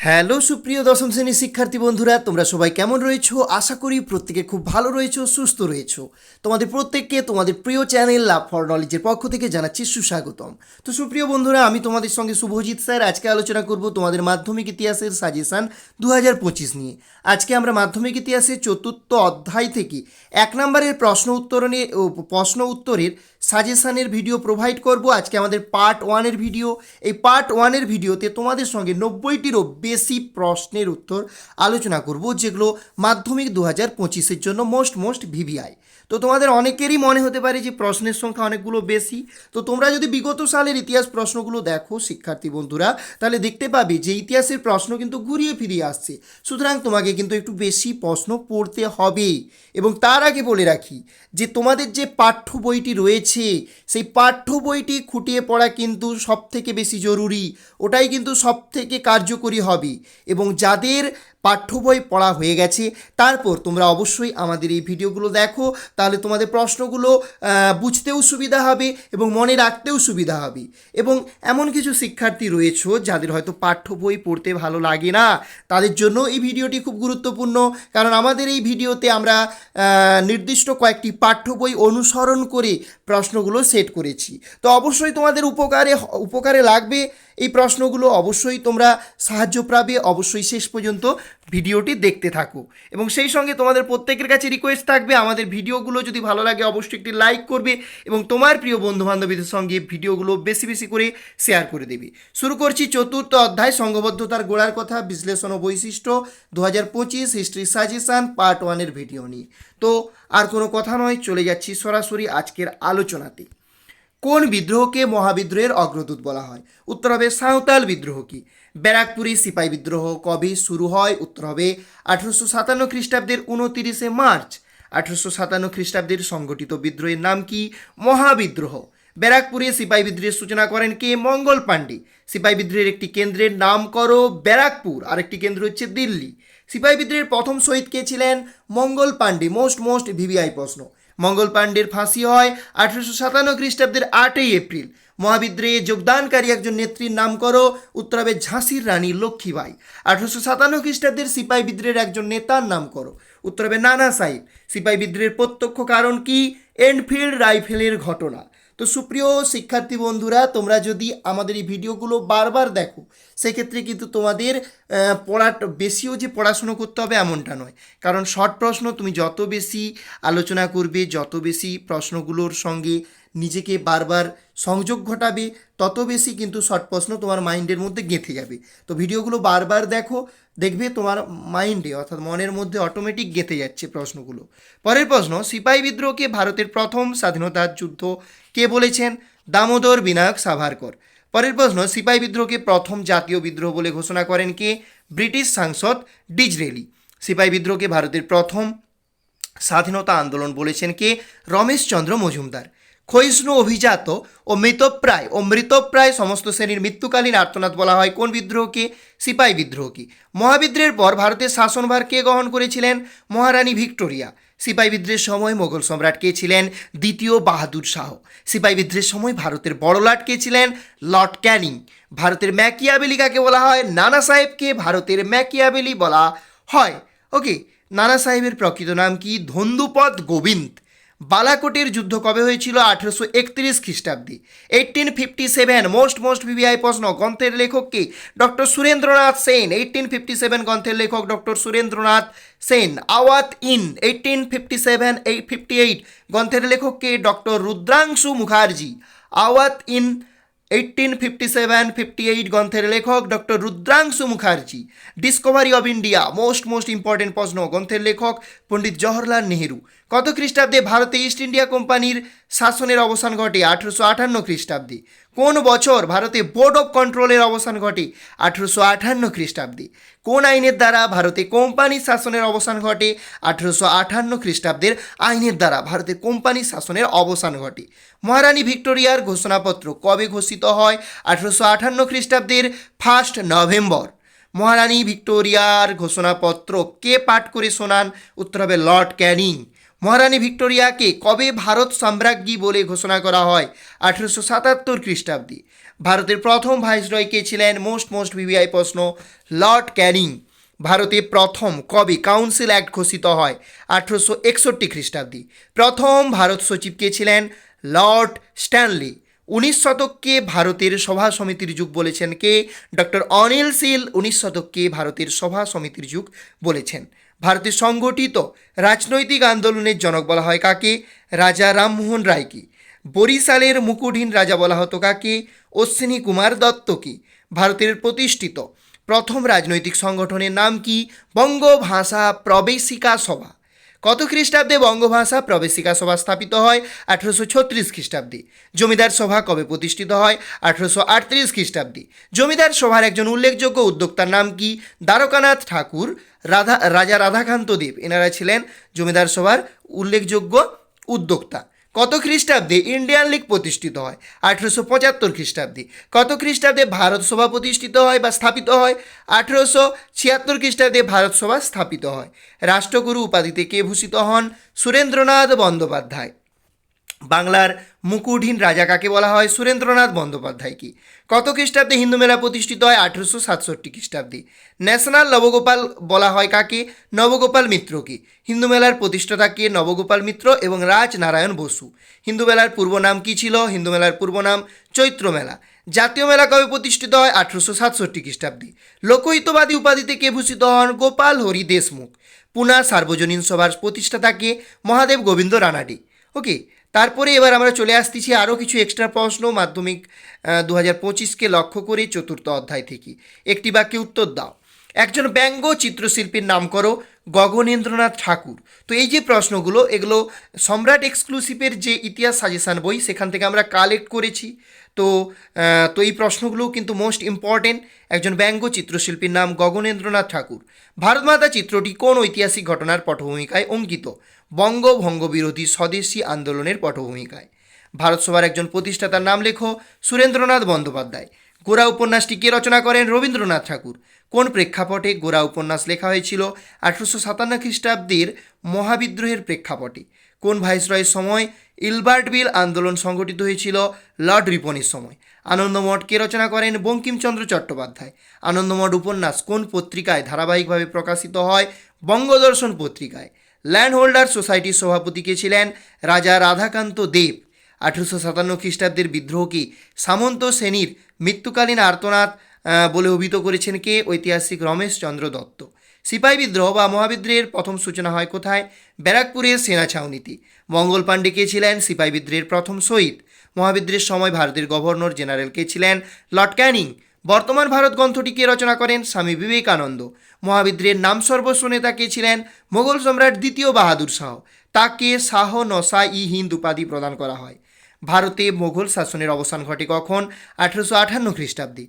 Hello সুপ্রিয় দশম শ্রেণীর শিক্ষার্থী বন্ধুরা, তোমরা সবাই কেমন রয়েছো? আশা করি প্রত্যেকে খুব ভালো রয়েছো, সুস্থ রয়েছো। তোমাদের প্রত্যেককে তোমাদের প্রিয় চ্যানেল লাভ ফর নলেজের পক্ষ থেকে জানাচ্ছি সুস্বাগতম। তো সুপ্রিয় বন্ধুরা, আমি তোমাদের সঙ্গে শুভজিৎ স্যার। আজকে আলোচনা করব তোমাদের মাধ্যমিক ইতিহাসের সাজেশান 2025 নিয়ে। আজকে আমরা মাধ্যমিক ইতিহাসের চতুর্থ অধ্যায় থেকে 1 নম্বরের প্রশ্ন উত্তরের সাজেশানের ভিডিও প্রোভাইড করব। আজকে আমাদের পার্ট 1-এর ভিডিও। এই পার্ট 1-এর ভিডিওতে তোমাদের সঙ্গে 90টিরও বেশি প্রশ্নের উত্তর আলোচনা করব, যেগুলো মাধ্যমিক 2025-এর জন্য মোস্ট ভিভিআই। তো তোমাদের অনেকেরই মনে হতে পারে যে প্রশ্নের সংখ্যা অনেকগুলো বেশি। তো তোমরা যদি বিগত সালের ইতিহাস প্রশ্নগুলো দেখো শিক্ষার্থী বন্ধুরা, তাহলে দেখতে পাবে যে ইতিহাসের প্রশ্ন কিন্তু ঘুরিয়ে ফিরিয়ে আসছে। সুতরাং তোমাকে কিন্তু একটু বেশি প্রশ্ন পড়তে হবে। এবং তার আগে বলে রাখি যে তোমাদের যে পাঠ্য বইটি রয়েছে, সেই পাঠ্য বইটি খুঁটিয়ে পড়া কিন্তু সব থেকে বেশি জরুরি। ওটাই কিন্তু সব থেকে কার্যকরী হবে। এবং যাদের পাঠ্য বই পড়া হয়ে গেছে, তারপর তোমরা অবশ্যই আমাদের এই ভিডিওগুলো দেখো, তাহলে তোমাদের প্রশ্নগুলো বুঝতেও সুবিধা হবে এবং মনে রাখতেও সুবিধা হবে। এবং এমন কিছু শিক্ষার্থী রয়েছে যাদের হয়তো পাঠ্য বই পড়তে ভালো লাগে না, তাদের জন্য এই ভিডিওটি খুব গুরুত্বপূর্ণ। কারণ আমাদের এই ভিডিওতে আমরা নির্দিষ্ট কয়েকটি পাঠ্য বই অনুসরণ করে প্রশ্নগুলো সেট করেছি। তো অবশ্যই তোমাদের উপকারে লাগবে এই প্রশ্নগুলো। অবশ্যই তোমরা সাহায্য পাবে। অবশ্যই শেষ পর্যন্ত ভিডিওটি দেখতে থাকো। এবং সেই সঙ্গে তোমাদের প্রত্যেকের কাছে রিকোয়েস্ট থাকবে, আমাদের ভিডিওগুলো যদি ভালো লাগে অবশ্যই একটি লাইক করবে এবং তোমার প্রিয় বন্ধুবান্ধবীদের সঙ্গে ভিডিওগুলো বেশি বেশি করে শেয়ার করে দেবে। শুরু করছি চতুর্থ অধ্যায়, সংঘবদ্ধতার গোড়ার কথা, বিশ্লেষণ ও বৈশিষ্ট্য, 2025 হিস্ট্রি সাজেশান পার্ট 1-এর ভিডিও নিয়ে। তো আর কোনো কথা নয়, চলে যাচ্ছি সরাসরি আজকের আলোচনাতে। কোন বিদ্রোহকে মহাবিদ্রোহের অগ্রদূত বলা হয়? উত্তর হবে সাঁওতাল বিদ্রোহ। কি ব্যারাকপুরি সিপাহী বিদ্রোহ কবে শুরু হয়? উত্তর হবে 1857 খ্রিস্টাব্দের 29 মার্চ। 1857 খ্রিস্টাব্দের সংগঠিত বিদ্রোহের নাম কি? মহাবিদ্রোহ। ব্যারাকপুরে সিপাহী বিদ্রোহের সূচনা করেন কে? মঙ্গল পাণ্ডে। সিপাহী বিদ্রোহের একটি কেন্দ্রের নাম করো ব্যারাকপুর, আরেকটি কেন্দ্র হচ্ছে দিল্লি। সিপাহী বিদ্রোহের প্রথম শহীদ কে ছিলেন? মঙ্গল পাণ্ডে। মোস্ট ভিভিআই প্রশ্ন। মঙ্গল পাণ্ডের ফাঁসি হয় 1857 খ্রিস্টাব্দের 8ই এপ্রিল। মহাবিদ্রোহে যোগদানকারী একজন নেত্রীর নাম করো। উত্তর হবে ঝাঁসির রানী লক্ষ্মীবাই। 1857 খ্রিস্টাব্দের সিপাহী বিদ্রোহের একজন নেতার নাম করো। উত্তর হবে নানা সাহেব। সিপাহী বিদ্রোহের প্রত্যক্ষ কারণ কি? এনফিল্ড রাইফেলের ঘটনা। তো সুপ্রিয় শিক্ষার্থী বন্ধুরা, তোমরা যদি আমাদের এই ভিডিওগুলো বারবার দেখো, সেক্ষেত্রে কিন্তু তোমাদের বেশিও যে পড়াশুনো করতে হবে এমনটা নয়। কারণ শর্ট প্রশ্ন তুমি যত বেশি আলোচনা করবে, যত বেশি প্রশ্নগুলোর সঙ্গে নিজেকে বারবার সংযোগ ঘটাবে, তত বেশি কিন্তু শর্ট প্রশ্ন তোমার মাইন্ডের মধ্যে গেঁথে যাবে। তো ভিডিওগুলো বারবার দেখো, দেখবে তোমার মাইন্ডে অর্থাৎ মনের মধ্যে অটোমেটিক গেঁথে যাচ্ছে প্রশ্নগুলো। পরের প্রশ্ন, সিপাহী বিদ্রোহকে ভারতের প্রথম স্বাধীনতার যুদ্ধ কে বলেছেন? দামোদর বিনায়ক সাভারকর। পরের প্রশ্ন, সিপাহী বিদ্রোহকে প্রথম জাতীয় বিদ্রোহ বলে ঘোষণা করেন কে? ব্রিটিশ সাংসদ ডিজরেলি। সিপাহী বিদ্রোহকে ভারতের প্রথম স্বাধীনতা আন্দোলন বলেছেন কে? রমেশচন্দ্র মজুমদার। ক্ষয়িষ্ণু, অভিজাত ও মৃতপ্রায় সমস্ত শ্রেণীর মৃত্যুকালীন আর্তনাদ বলা হয় কোন বিদ্রোহকে? সিপাহী বিদ্রোহকে। মহাবিদ্রোহের পর ভারতের শাসনভার কে গ্রহণ করেছিলেন? মহারানী ভিক্টোরিয়া। সিপাহী বিদ্রোহের সময় মোগল সম্রাট কে ছিলেন? দ্বিতীয় বাহাদুর শাহ। সিপাহী বিদ্রোহের সময় ভারতের বড়লাট কে ছিলেন? লর্ড ক্যানিং। ভারতের ম্যাকিয়াভেলি কাকে বলা হয়? নানা সাহেবকে ভারতের ম্যাকিয়াভেলি বলা হয়। ওকে, নানা সাহেবের প্রকৃত নাম কি? ধন্দুপদ গোবিন্দ। বালাকোটের যুদ্ধ কবে হয়েছিল? 1831 খ্রিস্টাব্দে। 1857 মোস্ট ভিভিআই প্রশ্ন। গ্রন্থের লেখক কে? ডক্টর সুরেন্দ্রনাথ সেন। 1857 গ্রন্থের লেখক ডক্টর সুরেন্দ্রনাথ সেন। আওয়াত ইন 1857-58 গ্রন্থের লেখক কে? ডক্টর রুদ্রাংশু মুখার্জি। আওয়াত ইন 1857-58 গ্রন্থের লেখক doctor Rudrangshu Mukherjee. Discovery of India most important প্রশ্ন। গ্রন্থের লেখক পণ্ডিত জওহরলাল নেহেরু। কত খ্রিস্টাব্দে ভারতে ইস্ট ইন্ডিয়া কোম্পানির শাসনের অবসান ঘটে? 1858 খ্রিস্টাব্দে। কোন বছর ভারতে বোর্ড অফ কন্ট্রোলের অবসান ঘটে? 1858 খ্রিস্টাব্দে। কোন আইনের দ্বারা ভারতে কোম্পানির শাসনের অবসান ঘটে? 1858 খ্রিস্টাব্দের আইনের দ্বারা ভারতের কোম্পানির শাসনের অবসান ঘটে। মহারানী ভিক্টোরিয়ার ঘোষণাপত্র কবে ঘোষিত হয়? 1858 খ্রিস্টাব্দের 1 নভেম্বর। মহারানী ভিক্টোরিয়ার ঘোষণাপত্র কে পাঠ করে শোনান? উত্তর হবে লর্ড ক্যানিং। মহারানী ভিক্টোরিয়াকে কবে ভারত সম্রাজ্ঞী বলে ঘোষণা করা হয়? 1877 খ্রিস্টাব্দে। ভারতের প্রথম ভাইসরয় কে ছিলেন? মোস্ট ভিভিআই প্রশ্ন, লর্ড ক্যানিং। ভারতে প্রথম কবে কাউন্সিল অ্যাক্ট ঘোষিত হয়? 1861 খ্রিস্টাব্দে। প্রথম ভারত সচিব কে ছিলেন? Lord Stanley. 19 শতককে ভারতের সভা সমিতির যুগ বলেছেন কে? ডক্টর অনিল শীল 19 শতককে ভারতের সভা সমিতির যুগ বলেছেন। ভারতের সংগঠিত রাজনৈতিক আন্দোলনের জনক বলা হয় কাকে? রাজা রামমোহন রায়কে। বরিশালের মুকুটহীন রাজা বলা হতো কাকে? অশ্বিনী কুমার দত্তকে। ভারতের প্রতিষ্ঠিত প্রথম রাজনৈতিক সংগঠনের নাম কি? বঙ্গভাষা প্রবেশিকা সভা। কত খ্রিস্টাব্দে বঙ্গভাষা প্রবেশিকা সভা স্থাপিত হয়? 1836 খ্রিস্টাব্দে। জমিদার সভা কবে প্রতিষ্ঠিত হয়? 1838 খ্রিস্টাব্দে। জমিদার সভার একজন উল্লেখযোগ্য উদ্যোক্তার নাম কি? দ্বারকানাথ ঠাকুর, রাজা রাধাকান্ত দেব, এনারা ছিলেন জমিদার সভার উল্লেখযোগ্য উদ্যোক্তা। কত খ্রিস্টাব্দে ইন্ডিয়ান লীগ প্রতিষ্ঠিত হয়? 1875 খ্রিস্টাব্দে। কত খ্রিস্টাব্দে ভারত সভা প্রতিষ্ঠিত হয় বা স্থাপিত হয়? 1876 খ্রিস্টাব্দে ভারত সভা স্থাপিত হয়। রাষ্ট্রগুরু উপাধিতে কে ভূষিত হন? সুরেন্দ্রনাথ বন্দ্যোপাধ্যায়। বাংলার মুকুটহীন রাজা কাকে বলা হয়? সুরেন্দ্রনাথ বন্দ্যোপাধ্যায়কে। কত খ্রিস্টাব্দে হিন্দু মেলা প্রতিষ্ঠিত হয়? 1867 খ্রিস্টাব্দে। ন্যাশনাল নবগোপাল বলা হয় কাকে? নবগোপাল মিত্রকে। হিন্দু মেলার প্রতিষ্ঠাতা কে? নবগোপাল মিত্র এবং রাজনারায়ণ বসু। হিন্দু মেলার পূর্ব নাম কি ছিল? হিন্দু মেলার পূর্ব নাম চৈত্র মেলা। জাতীয় মেলা কবে প্রতিষ্ঠিত হয়? 1867 খ্রিস্টাব্দে। লোকহিতবাদী উপাধিতে কে ভূষিত হন? গোপাল হরি দেশমুখ। পুনা সার্বজনীন সভার প্রতিষ্ঠাতা কে? মহাদেব গোবিন্দ রানাডে। ওকে, তারপরে এবার আমরা চলে আসতেছি আরও কিছু এক্সট্রা প্রশ্ন মাধ্যমিক 2025কে লক্ষ্য করে চতুর্থ অধ্যায় থেকে। একটি বাক্যে উত্তর দাও। একজন ব্যঙ্গ চিত্রশিল্পীর নাম করো। গগনেন্দ্রনাথ ঠাকুর। তো এই যে প্রশ্নগুলো, এগুলো সম্রাট এক্সক্লুসিভের যে ইতিহাস সাজেশান বই, সেখান থেকে আমরা কালেক্ট করেছি। তো তো এই প্রশ্নগুলোও কিন্তু মোস্ট ইম্পর্টেন্ট। একজন ব্যঙ্গ চিত্রশিল্পীর নাম গগনেন্দ্রনাথ ঠাকুর। ভারতমাতা চিত্রটি কোন ঐতিহাসিক ঘটনার পটভূমিকায় অঙ্কিত? বঙ্গভঙ্গ বিরোধী স্বদেশী আন্দোলনের পটভূমিকায়। ভারত সভার একজন প্রতিষ্ঠাতার নাম লেখো। সুরেন্দ্রনাথ বন্দ্যোপাধ্যায়। গোরা উপন্যাসটি কে রচনা করেন? রবীন্দ্রনাথ ঠাকুর। কোন প্রেক্ষাপটে গোরা উপন্যাস লেখা হয়েছিল? 1857 খ্রিস্টাব্দের মহাবিদ্রোহের প্রেক্ষাপটে। কোন ভাইসরয়ের সময় ইলবার্ট বিল আন্দোলন সংগঠিত হয়েছিল? লর্ড রিপনের সময়। আনন্দমঠ কে রচনা করেন? বঙ্কিমচন্দ্র চট্টোপাধ্যায়। আনন্দমঠ উপন্যাস কোন পত্রিকায় ধারাবাহিকভাবে প্রকাশিত হয়? বঙ্গদর্শন পত্রিকায়। ল্যান্ড হোল্ডার সোসাইটির সভাপতি কে ছিলেন? রাজা রাধাকান্ত দেব। 1857 খ্রিস্টাব্দের বিদ্রোহকে সামন্ত শ্রেণীর মৃত্যুকালীন আর্তনাদ বলে অভিহিত করেছেন কে? ঐতিহাসিক রমেশচন্দ্র দত্ত। সিপাহী বিদ্রোহ বা মহাবিদ্রোহের প্রথম সূচনা হয় কোথায়? ব্যারাকপুরের সেনা ছাউনিতে। মঙ্গল পাণ্ডে কে ছিলেন? সিপাহী বিদ্রোহের প্রথম শহীদ। মহাবিদ্রোহের সময় ভারতের গভর্নর জেনারেল কে ছিলেন? লর্ড ক্যানিং। বর্তমান ভারত গ্রন্থটি কে রচনা করেন? স্বামী বিবেকানন্দ। মহাবিদ্রোহের নাম সর্বস্ব নেতা কে ছিলেন? মোগল সম্রাট দ্বিতীয় বাহাদুর শাহ। তাকে শাহ নসা ই হিন্দ উপাধি প্রদান করা হয়। ভারতে মোগল শাসনের অবসান ঘটে কখন? 1858 খ্রিস্টাব্দে।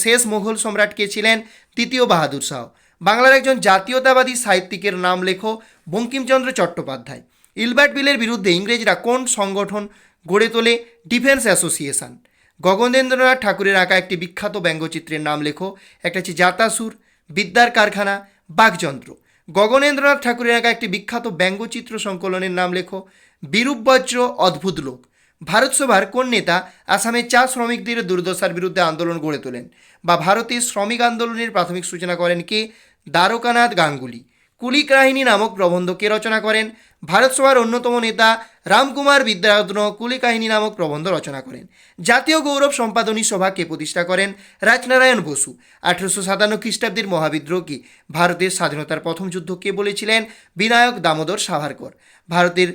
শেষ মোগল সম্রাট কে ছিলেন? তৃতীয় বাহাদুর শাহ। বাংলার একজন জাতীয়তাবাদী সাহিত্যিকের নাম লেখো। বঙ্কিমচন্দ্র চট্টোপাধ্যায়। ইলবার্ট বিলের বিরুদ্ধে ইংরেজরা কোন সংগঠন গড়ে তোলে? Defence association. গগনেন্দ্রনাথ ঠাকুরের আঁকা একটি বিখ্যাত ব্যঙ্গচিত্রের নাম লেখো। একটা হচ্ছে জাতাসুর, বিদ্যার কারখানা, বাঘযন্ত্র। গগনেন্দ্রনাথ ঠাকুরের আঁকা একটি বিখ্যাত ব্যঙ্গচিত্র সংকলনের নাম লেখো। বিরূপ বজ্র, অদ্ভুত লোক। ভারত সভার কোন নেতা আসামের চা শ্রমিকদের দুর্দশার বিরুদ্ধে আন্দোলন গড়ে তোলেন বা ভারতের শ্রমিক আন্দোলনের প্রাথমিক সূচনা করেন কে? দ্বারকানাথ গাঙ্গুলি। কুলি কাহিনী নামক প্রবন্ধ কে রচনা করেন? ভারত সভার অন্যতম নেতা রামকুমার বিদ্যারত্ন কুলি কাহিনী নামক প্রবন্ধ রচনা করেন। জাতীয় গৌরব সম্পাদনী সভা কে প্রতিষ্ঠা করেন? রাজনারায়ণ বসু। 1857 খ্রিস্টাব্দের মহাবিদ্রোহকে ভারতের স্বাধীনতার প্রথম যুদ্ধ কে বলেছিলেন? বিনায়ক দামোদর সাভারকর। ভারতের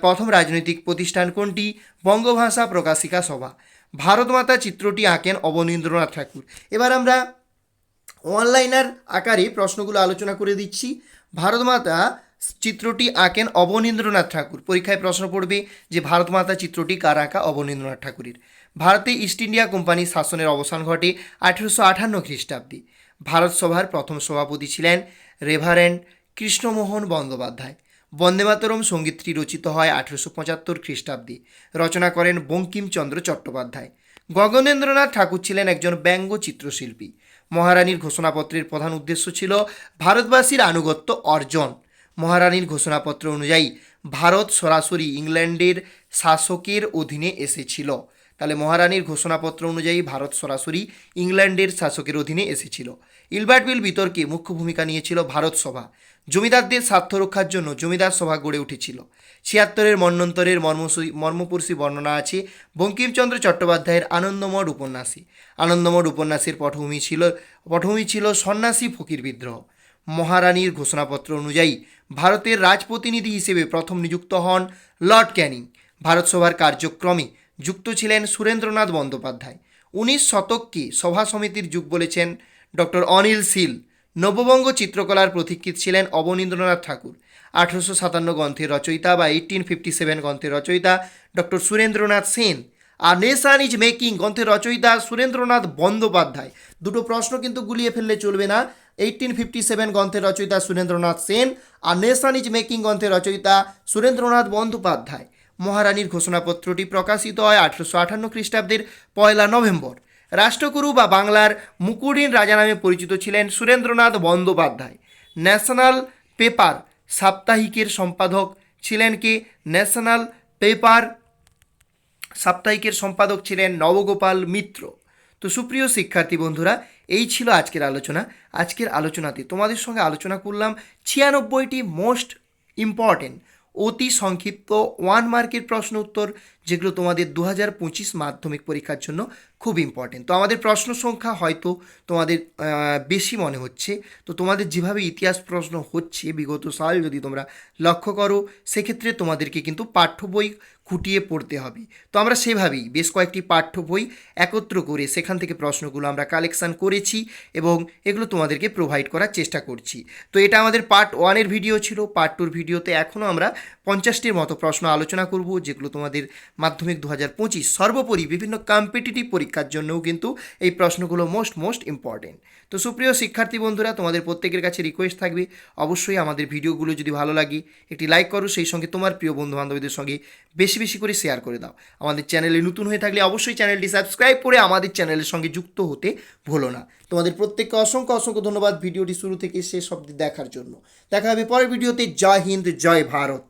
প্রথম রাজনৈতিক প্রতিষ্ঠান কোনটি? বঙ্গভাষা প্রকাশিকা সভা। ভারতমাতা চিত্রটি আঁকেন অবনীন্দ্রনাথ ঠাকুর। এবার আমরা অনলাইনার আকারে প্রশ্নগুলো আলোচনা করে দিচ্ছি। ভারতমাতা চিত্রটি আঁকেন অবনীন্দ্রনাথ ঠাকুর। পরীক্ষায় প্রশ্ন পড়বে যে ভারতমাতা চিত্রটি কার আঁকা? অবনীন্দ্রনাথ ঠাকুরের। ভারতে ইস্ট ইন্ডিয়া কোম্পানির শাসনের অবসান ঘটে 1858 খ্রিস্টাব্দে। ভারত সভার প্রথম সভাপতি ছিলেন রেভারেন্ড কৃষ্ণমোহন বন্দ্যোপাধ্যায়। বন্দে মাতরম সঙ্গীতটি রচিত হয় 1875 খ্রিস্টাব্দে। রচনা করেন বঙ্কিমচন্দ্র চট্টোপাধ্যায়। গগনেন্দ্রনাথ ঠাকুর ছিলেন একজন ব্যঙ্গ চিত্রশিল্পী। মহারানীর ঘোষণাপত্রের প্রধান উদ্দেশ্য ছিল ভারতবাসীর আনুগত্য অর্জন। মহারানীর ঘোষণাপত্র অনুযায়ী ভারত সরাসরি ইংল্যান্ডের শাসকের অধীনে এসেছিল। তাহলে মহারানীর ঘোষণাপত্র অনুযায়ী ভারত সরাসরি ইংল্যান্ডের শাসকের অধীনে এসেছিল। ইলবার্ট বিল বিতর্কে মুখ্য ভূমিকা নিয়েছিল ভারত সভা। জমিদারদের স্বার্থ রক্ষার জন্য জমিদার সভা গড়ে উঠেছিল। ৭৬-এর মন্বন্তরের মর্মপর্শী বর্ণনা আছে বঙ্কিমচন্দ্র চট্টোপাধ্যায়ের আনন্দমঠ উপন্যাসে। আনন্দমঠ উপন্যাসের পটভূমি ছিল সন্ন্যাসী ফকির বিদ্রোহ। মহারানীর ঘোষণাপত্র অনুযায়ী ভারতের রাজপ্রতিনিধি হিসেবে প্রথম নিযুক্ত হন লর্ড ক্যানিং। ভারতসভার কার্যক্রমে যুক্ত ছিলেন সুরেন্দ্রনাথ বন্দ্যোপাধ্যায়। ১৯ শতককে সভা সমিতির যুগ বলেছেন ডক্টর অনিল শীল। নববঙ্গ চিত্রকলার পথিকৃৎ ছিলেন অবনীন্দ্রনাথ ঠাকুর। ১৮৫৭ গ্রন্থের রচয়িতা বা 1857 গ্রন্থের রচয়িতা ডক্টর সুরেন্দ্রনাথ সেন। আর নেশন ইজ মেকিং গ্রন্থের রচয়িতা সুরেন্দ্রনাথ বন্দ্যোপাধ্যায়। দুটো প্রশ্ন কিন্তু গুলিয়ে ফেললে চলবে না। 1857 গ্রন্থের রচয়িতা সুরেন্দ্রনাথ সেন আর নেশন ইজ মেকিং গ্রন্থের রচয়িতা সুরেন্দ্রনাথ বন্দ্যোপাধ্যায়। মহারানীর ঘোষণাপত্রটি প্রকাশিত হয় ১৮৫৮ খ্রিস্টাব্দের ১ নভেম্বর। রাষ্ট্রগুরু বা বাংলার মুকুটহীন রাজা নামে পরিচিত ছিলেন সুরেন্দ্রনাথ বন্দ্যোপাধ্যায়। ন্যাশনাল পেপার সাপ্তাহিকের সম্পাদক ছিলেন কে? ন্যাশনাল পেপার সাপ্তাহিকের সম্পাদক ছিলেন নবগোপাল মিত্র। তো সুপ্রিয় শিক্ষার্থী বন্ধুরা, এই ছিল আজকের আলোচনা। আজকের আলোচনাতে তোমাদের সঙ্গে আলোচনা করলাম ৯৬টি মোস্ট ইম্পর্টেন্ট অতি সংক্ষিপ্ত 1 মার্কের প্রশ্ন উত্তর, যেগুলো তোমাদের 2025 মাধ্যমিক পরীক্ষার জন্য খুব ইম্পর্টেন্ট। তো আমাদের প্রশ্ন সংখ্যা হয়তো তোমাদের বেশি মনে হচ্ছে। তো তোমাদের যেভাবে ইতিহাস প্রশ্ন হচ্ছে বিগত সাল যদি তোমরা লক্ষ্য করো, সেক্ষেত্রে তোমাদেরকে কিন্তু পাঠ্য বই খুঁটিয়ে পড়তে হবে। তো আমরা সেভাবেই বেশ কয়েকটি পাঠ্য বই একত্র করে সেখান থেকে প্রশ্নগুলো আমরা কালেকশান করেছি এবং এগুলো তোমাদেরকে প্রোভাইড করার চেষ্টা করছি। তো এটা আমাদের পার্ট 1-এর ভিডিও ছিল। পার্ট 2-র ভিডিওতে এখনও আমরা 50টির মতো প্রশ্ন আলোচনা করব, যেগুলো তোমাদের মাধ্যমিক 2025 সর্বোপরি বিভিন্ন কম্পিটিটিভ পরীক্ষার জন্যও কিন্তু এই প্রশ্নগুলো মোস্ট ইম্পর্টেন্ট। তো সুপ্রিয় শিক্ষার্থী বন্ধুরা, তোমাদের প্রত্যেকের কাছে রিকোয়েস্ট থাকবে অবশ্যই আমাদের ভিডিওগুলো যদি ভালো লাগে একটি লাইক করো, সেই সঙ্গে তোমার প্রিয় বন্ধুবান্ধবীদের সঙ্গে বেশি করে শেয়ার করে দাও। আমাদের চ্যানেলে নতুন হয়ে থাকলে অবশ্যই চ্যানেলটি সাবস্ক্রাইব করে আমাদের চ্যানেলের সঙ্গে যুক্ত হতে ভুলো না। তোমাদের প্রত্যেককে অসংখ্য ধন্যবাদ ভিডিওটি শুরু থেকে শেষ অবধি দেখার জন্য। দেখা হবে পরের ভিডিওতে। জয় হিন্দ, জয় ভারত।